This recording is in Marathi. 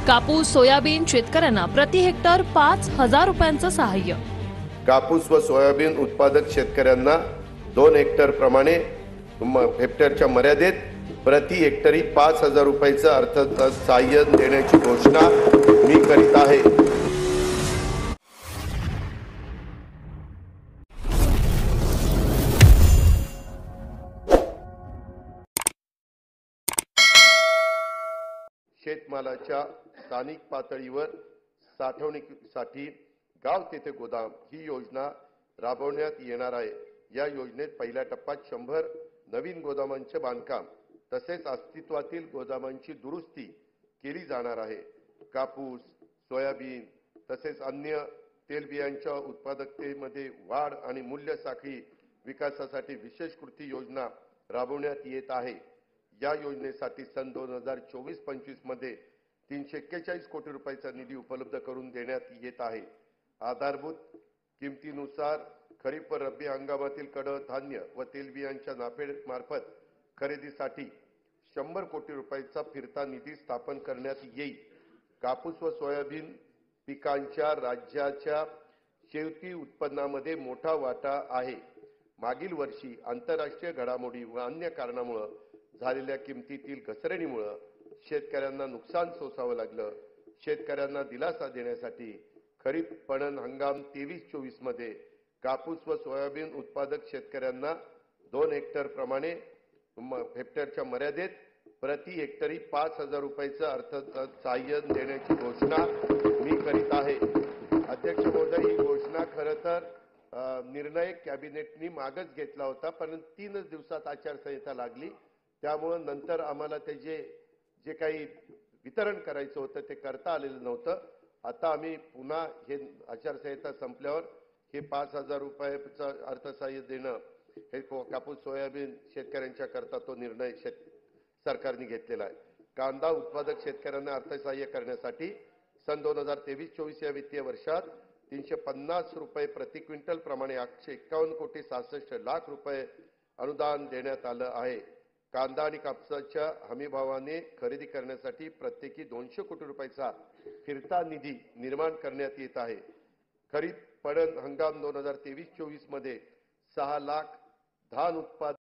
कापूस सोयाबीन शेतकऱ्यांना प्रति हेक्टर 5,000 रुपयांचं सहाय्य। कापूस व सोयाबीन उत्पादक शेतकऱ्यांना 2 हेक्टर प्रमाणे हेक्टरच्या मर्यादेत प्रति हेक्टरी 5,000 रुपयाचं अर्थसहाय्य सहाय्य देण्याची घोषणा मी करीत आहे। शेतमालाच्या स्थानिक पातळीवर साठवणुकीसाठी गाव तेथे गोदाम ही योजना राबवण्यात येणार आहे। या योजनेत पहिल्या टप्प्यात 100 नवीन गोदामांचे बांधकाम तसेच अस्तित्वातील गोदामांची दुरुस्ती केली जाणार आहे। कापूस, सोयाबीन तसेच अन्य तेलबियांच्या उत्पादकतेमध्ये वाढ आणि मूल्य साखळी विकासासाठी विशेष कृती योजना राबवण्यात येत आहे। या योजनेसाठी सन 2024-25 मध्ये 341 कोटी रुपयाचा निधी उपलब्ध करून देण्यात येत आहे। आधारभूत किमतीनुसार खरीप व रब्बी हंगामातील कडधान्य व तेलबियांच्या नाफेड मार्फत खरेदीसाठी 100 कोटी रुपयाचा फिरता निधी स्थापन करण्यात येईल। कापूस व सोयाबीन पिकांच्या राज्याच्या शेती उत्पन्नामध्ये मोठा वाटा आहे। मागील वर्षी आंतरराष्ट्रीय घडामोडी व अन्य कारणामुळे झालेल्या किमतीतील घसरणीमुळे शेतकऱ्यांना नुकसान सोसावं लागलं। शेतकऱ्यांना दिलासा देण्यासाठी खरीप पणन हंगाम 23-24 मध्ये कापूस व सोयाबीन उत्पादक शेतकऱ्यांना 2 हेक्टर प्रमाणे हेक्टरच्या मर्यादेत प्रति हेक्टरी 5,000 रुपयाचं अर्थसहाय्य देण्याची घोषणा मी करीत आहे। अध्यक्ष महोदय, ही घोषणा खरं तर निर्णय कॅबिनेटनी मागच घेतला होता, पण 3 दिवसात आचारसंहिता लागली, त्यामुळे नंतर आम्हाला त्याचे जे काही वितरण करायचं होतं ते करता आलेलं नव्हतं। आता आम्ही पुन्हा हे आचारसंहिता संपल्यावर हे 5,000 रुपयाचं अर्थसहाय्य देणं हे कापूस सोयाबीन शेतकऱ्यांच्या करता तो निर्णय सरकारने घेतलेला आहे। कांदा उत्पादक शेतकऱ्यांना अर्थसहाय्य करण्यासाठी सन 2023-24 या वित्तीय वर्षात 350 रुपये प्रति क्विंटल प्रमाणे 151 कोटी 66 लाख रुपये अनुदान देण्यात आलं आहे। कांदा आणि कापसाच्या हमीभावाने खरेदी करण्यासाठी प्रत्येकी 200 कोटी रुपयाचा फिरता निधी निर्माण करण्यात येत आहे। खरीप पणन हंगाम 2023-24 मध्ये 6 लाख धान उत्पादक